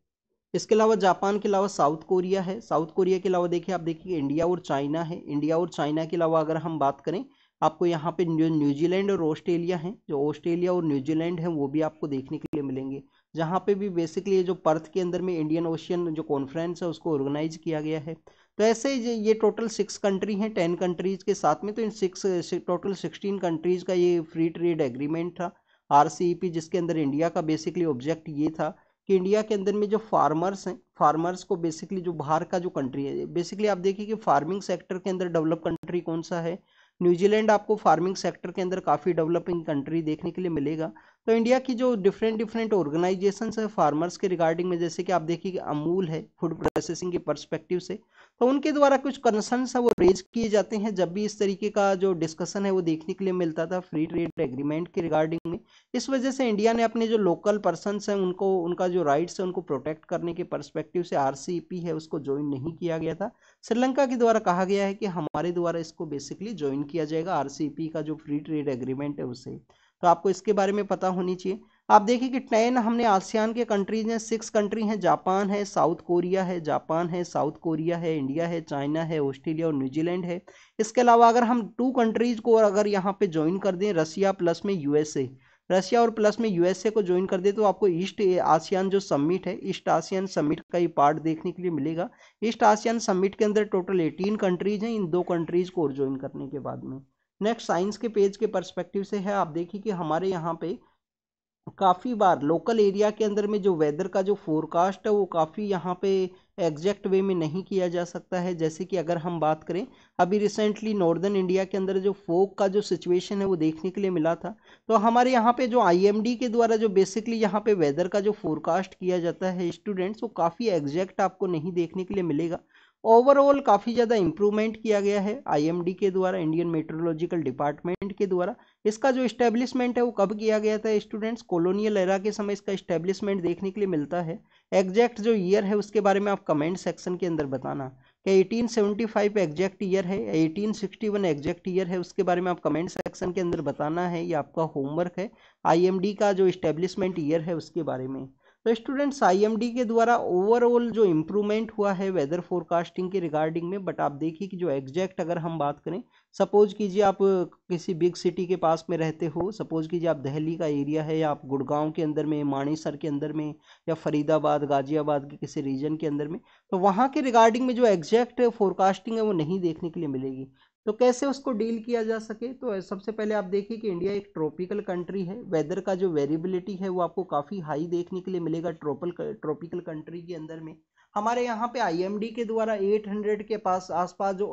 इसके अलावा जापान के अलावा साउथ कोरिया है, साउथ कोरिया के अलावा देखिए आप देखिए इंडिया और चाइना है। इंडिया और चाइना के अलावा अगर हम बात करें, आपको यहाँ पे न्यूजीलैंड और ऑस्ट्रेलिया है। जो ऑस्ट्रेलिया और न्यूजीलैंड है वो भी आपको देखने के लिए मिलेंगे, जहाँ पे भी बेसिकली जो पर्थ के अंदर में इंडियन ओशियन जो कॉन्फ्रेंस है उसको ऑर्गेनाइज किया गया है। तो ऐसे ये टोटल 6 कंट्री हैं 10 कंट्रीज के साथ में। तो इन 6 टोटल 16 कंट्रीज का ये फ्री ट्रेड एग्रीमेंट था RCEP, जिसके अंदर इंडिया का बेसिकली ऑब्जेक्ट ये था कि इंडिया के अंदर में जो फार्मर्स हैं, फार्मर्स को बेसिकली जो बाहर का जो कंट्री है, बेसिकली आप देखिए कि फार्मिंग सेक्टर के अंदर डेवलप कंट्री कौन सा है? न्यूजीलैंड आपको फार्मिंग सेक्टर के अंदर काफ़ी डेवलपिंग कंट्री देखने के लिए मिलेगा। तो इंडिया की जो डिफरेंट डिफरेंट ऑर्गेनाइजेशंस है फार्मर्स के रिगार्डिंग में, जैसे कि आप देखिए कि अमूल है फूड प्रोसेसिंग के पर्सपेक्टिव से, तो उनके द्वारा कुछ कंसर्न्स है वो रेज किए जाते हैं जब भी इस तरीके का जो डिस्कशन है वो देखने के लिए मिलता था फ्री ट्रेड एग्रीमेंट के रिगार्डिंग में। इस वजह से इंडिया ने अपने जो लोकल पर्सनस हैं उनको, उनका जो राइट्स है उनको प्रोटेक्ट करने के पर्सपेक्टिव से RCEP है उसको ज्वाइन नहीं किया गया था। श्रीलंका के द्वारा कहा गया है कि हमारे द्वारा इसको बेसिकली ज्वाइन किया जाएगा RCEP का जो फ्री ट्रेड एग्रीमेंट है उससे। तो आपको इसके बारे में पता होनी चाहिए। आप देखिए कि 10 हमने आसियान के कंट्रीज हैं, 6 कंट्री हैं, जापान है, साउथ कोरिया है, जापान है, साउथ कोरिया है, इंडिया है, चाइना है, ऑस्ट्रेलिया और न्यूजीलैंड है। इसके अलावा अगर हम 2 कंट्रीज को अगर यहाँ पे ज्वाइन कर दें, रसिया प्लस में USA, रशिया और प्लस में USA को ज्वाइन कर दे, तो आपको ईस्ट आसियान जो समिट है, ईस्ट आसियान समिट का ये पार्ट देखने के लिए मिलेगा। ईस्ट आसियान समिट के अंदर टोटल 18 कंट्रीज हैं, इन 2 कंट्रीज को और ज्वाइन करने के बाद में। नेक्स्ट साइंस के पेज के पर्सपेक्टिव से है, आप देखिए कि हमारे यहाँ पे काफ़ी बार लोकल एरिया के अंदर में जो वेदर का जो फोरकास्ट है वो काफ़ी यहाँ पे एग्जैक्ट वे में नहीं किया जा सकता है। जैसे कि अगर हम बात करें, अभी रिसेंटली नॉर्दर्न इंडिया के अंदर जो फोग का जो सिचुएशन है वो देखने के लिए मिला था। तो हमारे यहाँ पे जो IMD के द्वारा जो बेसिकली यहाँ पे वेदर का जो फोरकास्ट किया जाता है स्टूडेंट्स, वो काफ़ी एग्जैक्ट आपको नहीं देखने के लिए मिलेगा। ओवरऑल काफ़ी ज़्यादा इंप्रूवमेंट किया गया है IMD के द्वारा, इंडियन मेट्रोलॉजिकल डिपार्टमेंट के द्वारा। इसका जो इस्टेब्लिशमेंट है वो कब किया गया था स्टूडेंट्स? कॉलोनियल एरा के समय इसका इस्टेब्लिशमेंट देखने के लिए मिलता है। एग्जैक्ट जो ईयर है उसके बारे में आप कमेंट सेक्शन के अंदर बताना कि 1875 एग्जैक्ट ईयर है, 1861 एग्जैक्ट ईयर है, उसके बारे में आप कमेंट सेक्शन के अंदर बताना है। ये आपका होमवर्क है IMD का जो इस्टेब्लिशमेंट ईयर है उसके बारे में। तो स्टूडेंट्स IMD के द्वारा ओवरऑल जो इम्प्रूवमेंट हुआ है वेदर फोरकास्टिंग के रिगार्डिंग में, बट आप देखिए कि जो एग्जैक्ट अगर हम बात करें, सपोज कीजिए आप किसी बिग सिटी के पास में रहते हो, सपोज कीजिए आप दिल्ली का एरिया है, या आप गुड़गांव के अंदर में, मानेसर के अंदर में, या फरीदाबाद गाजियाबाद के किसी रीजन के अंदर में, तो वहाँ के रिगार्डिंग में जो एग्जैक्ट फोरकास्टिंग है वो नहीं देखने के लिए मिलेगी। तो कैसे उसको डील किया जा सके? तो सबसे पहले आप देखिए कि इंडिया एक ट्रॉपिकल कंट्री है, वेदर का जो वेरिएबिलिटी है वो आपको काफ़ी हाई देखने के लिए मिलेगा ट्रॉपिकल कंट्री के अंदर में। हमारे यहाँ पे IMD के द्वारा 800 के पास आसपास जो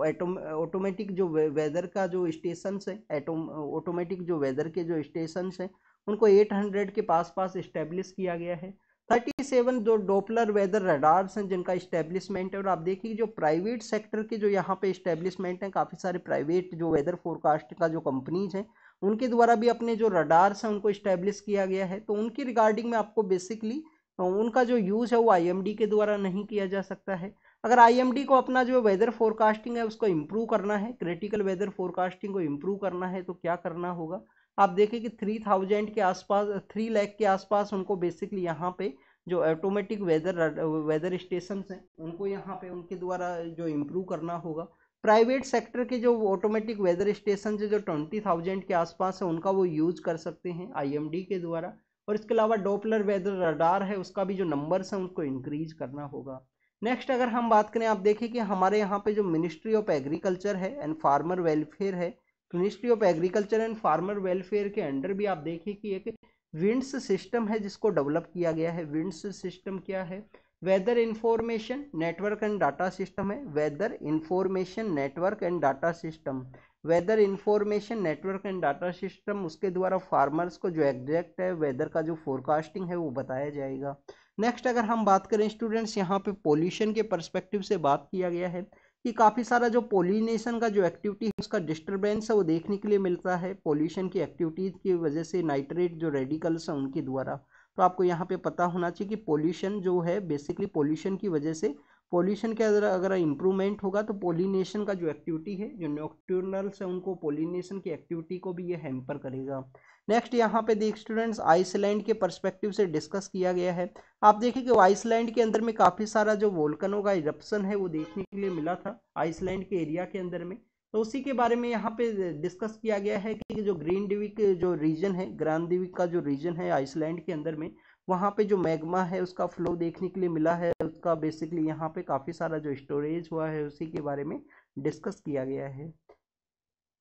ऑटोमेटिक जो वेदर का जो स्टेशन है, ऑटोमेटिक जो वेदर के जो स्टेशन हैं उनको 800 के पास इस्टेब्लिश किया गया है। 37 जो डॉपलर वेदर रडार्स हैं जिनका इस्टेब्लिशमेंट है। और आप देखिए जो प्राइवेट सेक्टर के जो यहाँ पे इस्टेब्लिशमेंट हैं, काफ़ी सारे प्राइवेट जो वेदर फोरकास्ट का जो कंपनीज हैं उनके द्वारा भी अपने जो रडार्स हैं उनको इस्टेब्लिश किया गया है। तो उनकी रिगार्डिंग में आपको बेसिकली उनका जो यूज़ है वो आईएमडी के द्वारा नहीं किया जा सकता है। अगर आईएमडी को अपना जो वेदर फोरकास्टिंग है उसको इम्प्रूव करना है, क्रिटिकल वेदर फोरकास्टिंग को इम्प्रूव करना है, तो क्या करना होगा, आप देखें कि 3000 के आसपास, 3 लाख के आसपास उनको बेसिकली यहाँ पे जो ऑटोमेटिक वेदर स्टेशन हैं उनको यहाँ पे उनके द्वारा जो इम्प्रूव करना होगा। प्राइवेट सेक्टर के जो ऑटोमेटिक वेदर स्टेशन जो 20,000 के आसपास है उनका वो यूज कर सकते हैं आईएमडी के द्वारा। और इसके अलावा डॉपलर वेदर रडार है उसका भी जो नंबर्स हैं उनको इंक्रीज करना होगा। नेक्स्ट अगर हम बात करें, आप देखें कि हमारे यहाँ पे जो मिनिस्ट्री ऑफ एग्रीकल्चर है एंड फार्मर वेलफेयर है, ministry of agriculture and farmer welfare के अंडर भी आप देखिए कि एक विंड्स सिस्टम है जिसको डेवलप किया गया है। विंड्स सिस्टम क्या है, weather information network and data system है। Weather information network and data system, weather information network and data system, उसके द्वारा फार्मर्स को जो एग्जैक्ट है वेदर का जो फोरकास्टिंग है वो बताया जाएगा। नेक्स्ट अगर हम बात करें स्टूडेंट्स, यहाँ पे पोल्यूशन के पर्सपेक्टिव से बात किया गया है कि काफ़ी सारा जो पोलिनेशन का जो एक्टिविटी है उसका डिस्टर्बेंस है वो देखने के लिए मिलता है पोल्यूशन की एक्टिविटीज़ की वजह से, नाइट्रेट जो रेडिकल्स हैं उनके द्वारा। तो आपको यहाँ पे पता होना चाहिए कि पोल्यूशन जो है बेसिकली पोल्यूशन की वजह से, पोल्यूशन के अगर इम्प्रूवमेंट होगा तो पोलिनेशन का जो एक्टिविटी है, जो नॉक्टर्नल्स है उनको पोलिनेशन की एक्टिविटी को भी ये हैम्पर करेगा। नेक्स्ट यहाँ पे देख स्टूडेंट्स, आइसलैंड के पर्सपेक्टिव से डिस्कस किया गया है। आप देखिए कि आइसलैंड के अंदर में काफ़ी सारा जो वोल्कनों का इरप्शन है वो देखने के लिए मिला था आइसलैंड के एरिया के अंदर में। तो उसी के बारे में यहाँ पे डिस्कस किया गया है कि जो ग्रीनडिविक जो रीजन है, ग्रांडिविक का जो रीजन है आइसलैंड के अंदर में, वहाँ पे जो मैग्मा है उसका फ्लो देखने के लिए मिला है, उसका बेसिकली यहाँ पे काफ़ी सारा जो स्टोरेज हुआ है उसी के बारे में डिस्कस किया गया है।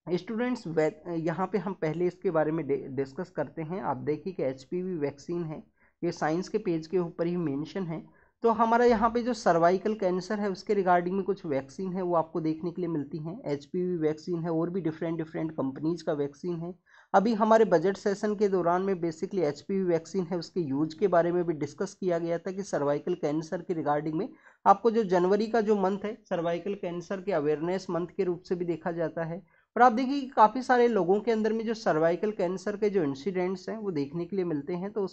स्टूडेंट्स यहाँ पे हम पहले इसके बारे में डिस्कस करते हैं। आप देखिए कि एचपीवी वैक्सीन है, ये साइंस के पेज के ऊपर ही मेंशन है। तो हमारा यहाँ पे जो सर्वाइकल कैंसर है उसके रिगार्डिंग में कुछ वैक्सीन है वो आपको देखने के लिए मिलती हैं। एचपीवी वैक्सीन है, और भी डिफरेंट कंपनीज का वैक्सीन है। अभी हमारे बजट सेशन के दौरान में बेसिकली एचपीवी वैक्सीन है उसके यूज के बारे में भी डिस्कस किया गया था कि सर्वाइकल कैंसर के रिगार्डिंग में आपको जो जनवरी का जो मंथ है सर्वाइकल कैंसर के अवेयरनेस मंथ के रूप से भी देखा जाता है। और आप देखिए कि काफ़ी सारे लोगों के अंदर में जो सर्वाइकल कैंसर के जो इंसिडेंट्स हैं वो देखने के लिए मिलते हैं, तो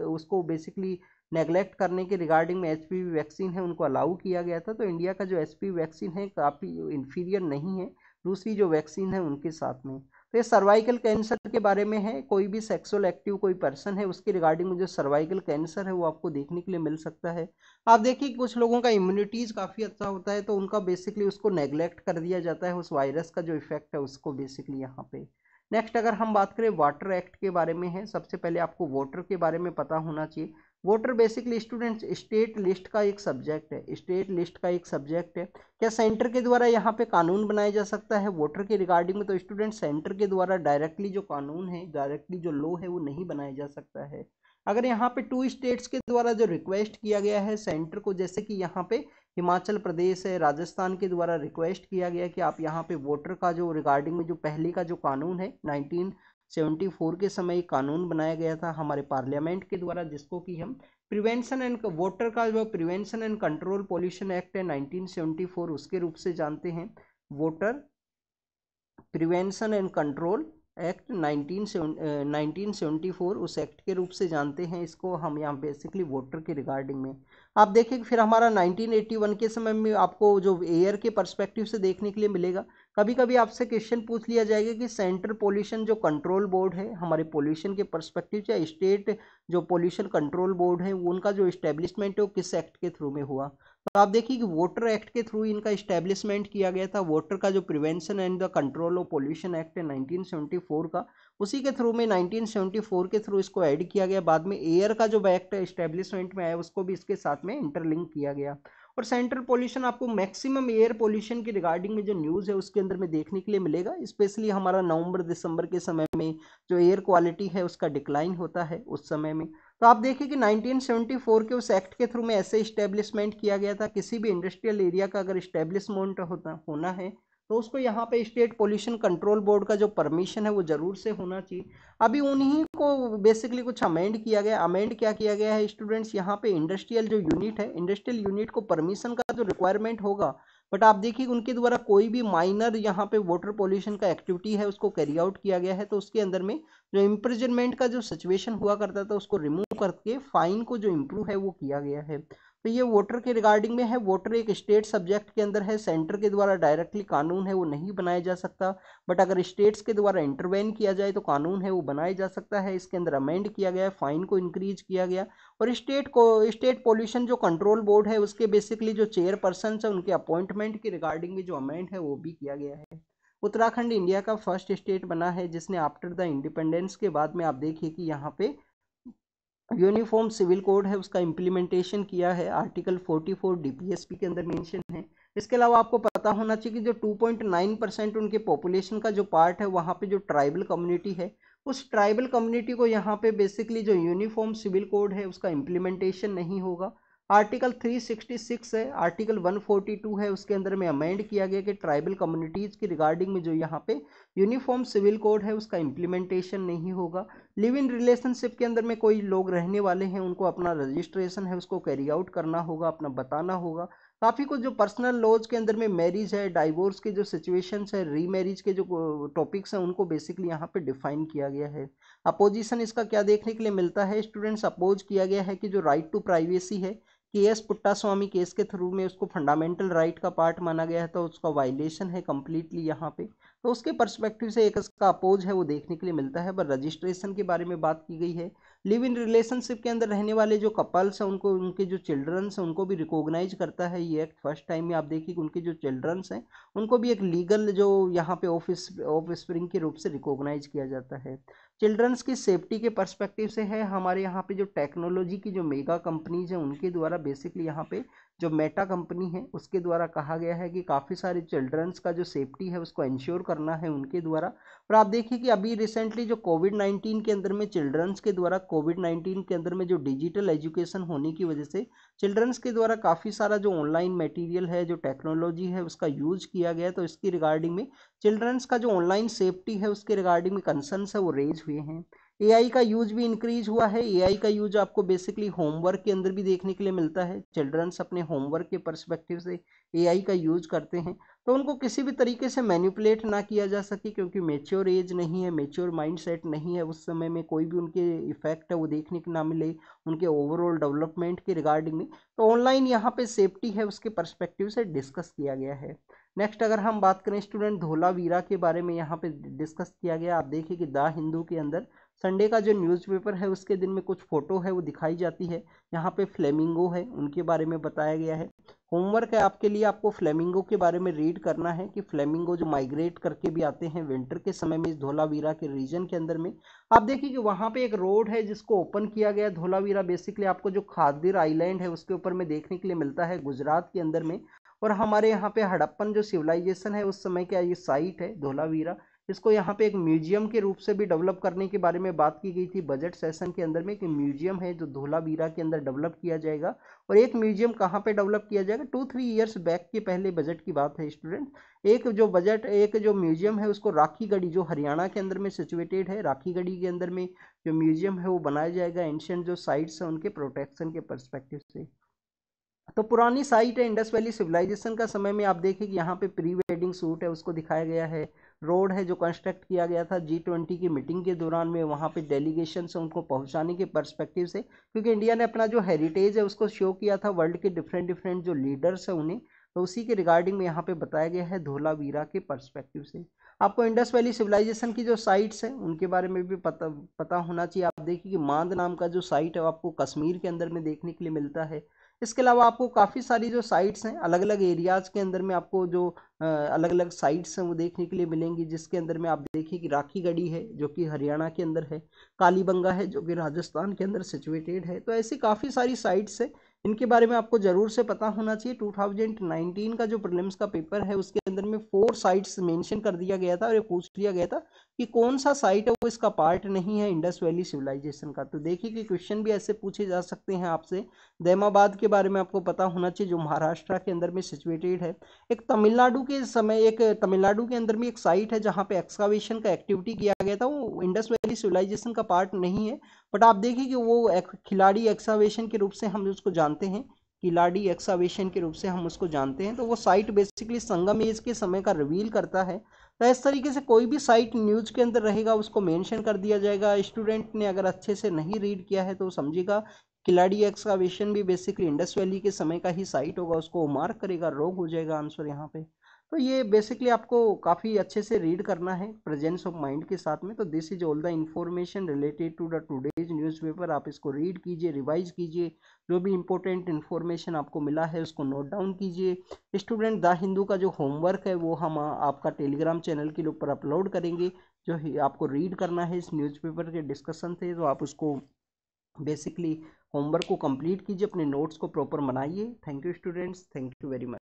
उसको बेसिकली नेग्लेक्ट करने के रिगार्डिंग में एचपीवी वैक्सीन है उनको अलाउ किया गया था। तो इंडिया का जो एचपीवी वैक्सीन है काफ़ी इन्फीरियर नहीं है दूसरी जो वैक्सीन है उनके साथ में। तो ये सर्वाइकल कैंसर के बारे में है, कोई भी सेक्सुअल एक्टिव कोई पर्सन है उसके रिगार्डिंग में जो सर्वाइकल कैंसर है वो आपको देखने के लिए मिल सकता है। आप देखिए कुछ लोगों का इम्यूनिटीज काफ़ी अच्छा होता है तो उनका बेसिकली उसको नेग्लेक्ट कर दिया जाता है, उस वायरस का जो इफेक्ट है उसको बेसिकली यहाँ पे। नेक्स्ट अगर हम बात करें वाटर एक्ट के बारे में है, सबसे पहले आपको वाटर के बारे में पता होना चाहिए। Water basically students state list का एक सब्जेक्ट है, स्टेट लिस्ट का एक सब्जेक्ट है। क्या सेंटर के द्वारा यहाँ पे कानून बनाया जा सकता है वाटर के रिगार्डिंग में? तो स्टूडेंट सेंटर के द्वारा डायरेक्टली जो कानून है, डायरेक्टली जो लॉ है वो नहीं बनाया जा सकता है। अगर यहाँ पे 2 स्टेट्स के द्वारा जो रिक्वेस्ट किया गया है सेंटर को, जैसे कि यहाँ पे हिमाचल प्रदेश है, राजस्थान के द्वारा रिक्वेस्ट किया गया कि आप यहाँ पे वोटर का जो रिगार्डिंग में जो पहले का जो कानून है 1974 के समय कानून बनाया गया था हमारे पार्लियामेंट के द्वारा, जिसको कि हम प्रिवेंशन एंड वोटर का जो prevention and control pollution act है 1974 उसके रूप से जानते हैं। Voter prevention and control act 1974 उस एक्ट के रूप से जानते हैं इसको हम यहाँ बेसिकली वोटर के रिगार्डिंग में। आप देखिए फिर हमारा 1981 के समय में आपको जो एयर के पर्सपेक्टिव से देखने के लिए मिलेगा। कभी कभी आपसे क्वेश्चन पूछ लिया जाएगा कि सेंट्रल पोल्यूशन जो कंट्रोल बोर्ड है हमारे पोल्यूशन के पर्सपेक्टिव से, स्टेट जो पोल्यूशन कंट्रोल बोर्ड है उनका जो इस्टेब्लिशमेंट है वो किस एक्ट के थ्रू में हुआ? तो आप देखिए कि वोटर एक्ट के थ्रू इनका इस्टेब्लिशमेंट किया गया था। वोटर का जो prevention and the control of pollution act है 1974 का, उसी के थ्रू में 1974 के थ्रू इसको ऐड किया गया। बाद में एयर का जो एक्ट इस्टेब्लिशमेंट में आया उसको भी इसके साथ में इंटरलिंक किया गया। और सेंट्रल पोल्यूशन आपको मैक्सिमम एयर पोल्यूशन की रिगार्डिंग में जो न्यूज़ है उसके अंदर में देखने के लिए मिलेगा। स्पेशली हमारा नवंबर दिसंबर के समय में जो एयर क्वालिटी है उसका डिक्लाइन होता है उस समय में। तो आप देखिए कि 1974 के उस एक्ट के थ्रू में ऐसे इस्टेब्लिशमेंट किया गया था, किसी भी इंडस्ट्रियल एरिया का अगर इस्टेब्लिशमेंट होना है तो उसको यहाँ पे स्टेट पोल्यूशन कंट्रोल बोर्ड का जो परमिशन है वो जरूर से होना चाहिए। अभी उन्हीं को बेसिकली कुछ अमेंड किया गया। अमेंड क्या किया गया है स्टूडेंट्स, यहाँ पे इंडस्ट्रियल जो यूनिट है, इंडस्ट्रियल यूनिट को परमिशन का जो रिक्वायरमेंट होगा बट आप देखिए उनके द्वारा कोई भी माइनर यहाँ पे वाटर पोल्यूशन का एक्टिविटी है उसको कैरी आउट किया गया है, तो उसके अंदर में जो इम्प्रिजनमेंट का जो सिचुएशन हुआ करता था उसको रिमूव करके फाइन को जो इम्प्रूव है वो किया गया है। तो ये वोटर के रिगार्डिंग में है। वोटर एक स्टेट सब्जेक्ट के अंदर है, सेंटर के द्वारा डायरेक्टली कानून है वो नहीं बनाया जा सकता, बट अगर स्टेट्स के द्वारा इंटरवेन किया जाए तो कानून है वो बनाया जा सकता है। इसके अंदर अमेंड किया गया है, फाइन को इंक्रीज किया गया, और स्टेट पोल्यूशन जो कंट्रोल बोर्ड है उसके बेसिकली जो चेयरपर्सन है उनके अपॉइंटमेंट की रिगार्डिंग में जो अमेंड है वो भी किया गया है। उत्तराखंड इंडिया का फर्स्ट स्टेट बना है जिसने आफ्टर द इंडिपेंडेंस के बाद में आप देखिए कि यहाँ पे यूनिफॉर्म सिविल कोड है उसका इम्प्लीमेंटेशन किया है, आर्टिकल 44 डीपीएसपी के अंदर मेंशन है। इसके अलावा आपको पता होना चाहिए कि जो 2.9% उनके पॉपुलेशन का जो पार्ट है वहाँ पे जो ट्राइबल कम्युनिटी है, उस ट्राइबल कम्युनिटी को यहाँ पे बेसिकली जो यूनिफॉर्म सिविल कोड है उसका इम्प्लीमेंटेशन नहीं होगा। आर्टिकल 366 है, आर्टिकल 142 है, उसके अंदर में अमेंड किया गया कि ट्राइबल कम्युनिटीज़ की रिगार्डिंग में जो यहाँ पे यूनिफॉर्म सिविल कोड है उसका इम्प्लीमेंटेशन नहीं होगा। लिव इन रिलेशनशिप के अंदर में कोई लोग रहने वाले हैं उनको अपना रजिस्ट्रेशन है उसको कैरी आउट करना होगा, अपना बताना होगा। काफ़ी कुछ जो पर्सनल लॉज के अंदर में मैरिज है, डाइवोर्स के जो सिचुएशंस है, रीमैरिज के जो टॉपिक्स हैं उनको बेसिकली यहाँ पे डिफाइन किया गया है। अपोजिशन इसका क्या देखने के लिए मिलता है स्टूडेंट्स, अपोज किया गया है कि जो राइट टू प्राइवेसी है के.एस. पुट्टास्वामी केस के थ्रू में उसको फंडामेंटल राइट का पार्ट माना गया है, तो उसका वायलेशन है कम्प्लीटली यहाँ पे, तो उसके पर्सपेक्टिव से एक इसका अपोज है वो देखने के लिए मिलता है। पर रजिस्ट्रेशन के बारे में बात की गई है। लिव इन रिलेशनशिप के अंदर रहने वाले जो कपल्स हैं उनको, उनके जो चिल्ड्रंस हैं उनको भी रिकॉग्नाइज करता है ये एक्ट। फर्स्ट टाइम में आप देखिए कि उनके जो चिल्ड्रंस हैं उनको भी एक लीगल जो यहाँ पे ऑफ स्प्रिंग के रूप से रिकॉग्नाइज किया जाता है। चिल्ड्रंस की सेफ्टी के पर्सपेक्टिव से है हमारे यहाँ पे जो टेक्नोलॉजी की जो मेगा कंपनीज हैं उनके द्वारा बेसिकली यहाँ पे जो मेटा कंपनी है उसके द्वारा कहा गया है कि काफ़ी सारे चिल्ड्रंस का जो सेफ्टी है उसको इंश्योर करना है उनके द्वारा। और आप देखिए कि अभी रिसेंटली जो कोविड-19 के अंदर में चिल्ड्रंस के द्वारा कोविड-19 के अंदर में जो डिजिटल एजुकेशन होने की वजह से चिल्ड्रंस के द्वारा काफ़ी सारा जो ऑनलाइन मटेरियल है, जो टेक्नोलॉजी है उसका यूज किया गया है, तो इसकी रिगार्डिंग में चिल्ड्रंस का जो ऑनलाइन सेफ्टी है उसके रिगार्डिंग में कंसर्न्स है वो रेज हुए हैं। एआई का यूज भी इंक्रीज हुआ है। एआई का यूज आपको बेसिकली होमवर्क के अंदर भी देखने के लिए मिलता है। चिल्ड्रंस अपने होमवर्क के पर्सपेक्टिव से एआई का यूज करते हैं, तो उनको किसी भी तरीके से मैनिपुलेट ना किया जा सके, क्योंकि मेच्योर एज नहीं है, मेच्योर माइंडसेट नहीं है, उस समय में कोई भी उनके इफेक्ट है वो देखने को ना मिले उनके ओवरऑल डेवलपमेंट के रिगार्डिंग में। तो ऑनलाइन यहाँ पे सेफ्टी है उसके पर्सपेक्टिव से डिस्कस किया गया है। नेक्स्ट अगर हम बात करें स्टूडेंट धोलावीरा के बारे में यहाँ पे डिस्कस किया गया। आप देखिए कि द हिंदू के अंदर संडे का जो न्यूज़पेपर है उसके दिन में कुछ फोटो है वो दिखाई जाती है। यहाँ पे फ्लेमिंगो है उनके बारे में बताया गया है। होमवर्क है आपके लिए, आपको फ्लेमिंगो के बारे में रीड करना है कि फ्लेमिंगो जो माइग्रेट करके भी आते हैं विंटर के समय में इस धोलावीरा के रीजन के अंदर में। आप देखिए कि वहाँ पे एक रोड है जिसको ओपन किया गया है। धोलावीरा बेसिकली आपको जो खादिर आइलैंड है उसके ऊपर में देखने के लिए मिलता है गुजरात के अंदर में। और हमारे यहाँ पे हड़प्पन जो सिविलाइजेशन है उस समय का ये साइट है धोलावीरा। इसको यहाँ पे एक म्यूजियम के रूप से भी डेवलप करने के बारे में बात की गई थी बजट सेशन के अंदर में, कि म्यूजियम है जो धोलावीरा के अंदर डेवलप किया जाएगा। और एक म्यूजियम कहाँ पे डेवलप किया जाएगा, 2-3 ईयर्स बैक के पहले बजट की बात है स्टूडेंट। एक जो म्यूजियम है उसको राखीगढ़ी जो हरियाणा के अंदर में सिचुएटेड है, राखीगढ़ी के अंदर में जो म्यूजियम है वो बनाया जाएगा एंशियंट जो साइट्स है उनके प्रोटेक्शन के पर्सपेक्टिव से। तो पुरानी साइट है इंडस वैली सिविलाइजेशन का समय में आप देखिए कि यहाँ पे प्री वेडिंग शूट है उसको दिखाया गया है। रोड है जो कंस्ट्रक्ट किया गया था G20 की मीटिंग के दौरान में, वहाँ पे डेलीगेशन से उनको पहुँचाने के पर्सपेक्टिव से, क्योंकि इंडिया ने अपना जो हेरिटेज है उसको शो किया था वर्ल्ड के डिफरेंट जो लीडर्स हैं उन्हें, तो उसी के रिगार्डिंग में यहाँ पे बताया गया है धोलावीरा के पर्सपेक्टिव से। आपको इंडस वैली सिविलाइजेशन की जो साइट्स हैं उनके बारे में भी पता होना चाहिए। आप देखिए कि मांद नाम का जो साइट है वो आपको कश्मीर के अंदर में देखने के लिए मिलता है। इसके अलावा आपको काफ़ी सारी जो साइट्स हैं अलग अलग एरियाज़ के अंदर में आपको जो अलग अलग साइट्स हैं वो देखने के लिए मिलेंगी, जिसके अंदर में आप देखिए कि राखीगढ़ी है जो कि हरियाणा के अंदर है, कालीबंगा है जो कि राजस्थान के अंदर सिचुएटेड है। तो ऐसी काफ़ी सारी साइट्स है, इनके बारे में आपको ज़रूर से पता होना चाहिए। 2019 का जो प्रीलिम्स का पेपर है उसके अंदर में 4 साइट्स मेंशन कर दिया गया था और ये पूछ लिया गया था कि कौन सा साइट है वो इसका पार्ट नहीं है इंडस वैली सिविलाइजेशन का। तो देखिए कि क्वेश्चन भी ऐसे पूछे जा सकते हैं आपसे। दैमाबाद के बारे में आपको पता होना चाहिए जो महाराष्ट्र के अंदर में सिचुएटेड है। एक तमिलनाडु के अंदर में एक साइट है जहाँ पे एक्सकावेशन का एक्टिविटी किया गया था, वो इंडस वैली सिविलाइजेशन का पार्ट नहीं है, बट आप देखिए कि वो खिलाड़ी एक्सकावेशन के रूप से हम उसको जानते हैं किलाड़ी एक्सकवेशन के रूप से हम उसको जानते हैं। तो वो साइट बेसिकली संगम एज के समय का रिवील करता है। तो इस तरीके से कोई भी साइट न्यूज़ के अंदर रहेगा उसको मेंशन कर दिया जाएगा। स्टूडेंट ने अगर अच्छे से नहीं रीड किया है तो समझेगा किलाड़ी एक्सकवेशन भी बेसिकली इंडस वैली के समय का ही साइट होगा, उसको मार्क करेगा, रोग हो जाएगा आंसर यहाँ पे। तो ये बेसिकली आपको काफ़ी अच्छे से रीड करना है प्रेजेंस ऑफ माइंड के साथ में। तो this is all the information related to the today's newspaper. आप इसको रीड कीजिए, रिवाइज कीजिए, जो भी इंपॉर्टेंट इन्फॉर्मेशन आपको मिला है उसको नोट डाउन कीजिए। स्टूडेंट द हिंदू का जो होमवर्क है वो हम आपका टेलीग्राम चैनल के ऊपर अपलोड करेंगे, जो आपको रीड करना है इस न्यूज़पेपर के डिस्कशन से। तो आप उसको बेसिकली होमवर्क को कंप्लीट कीजिए, अपने नोट्स को प्रॉपर बनाइए। Thank you students, thank you very much.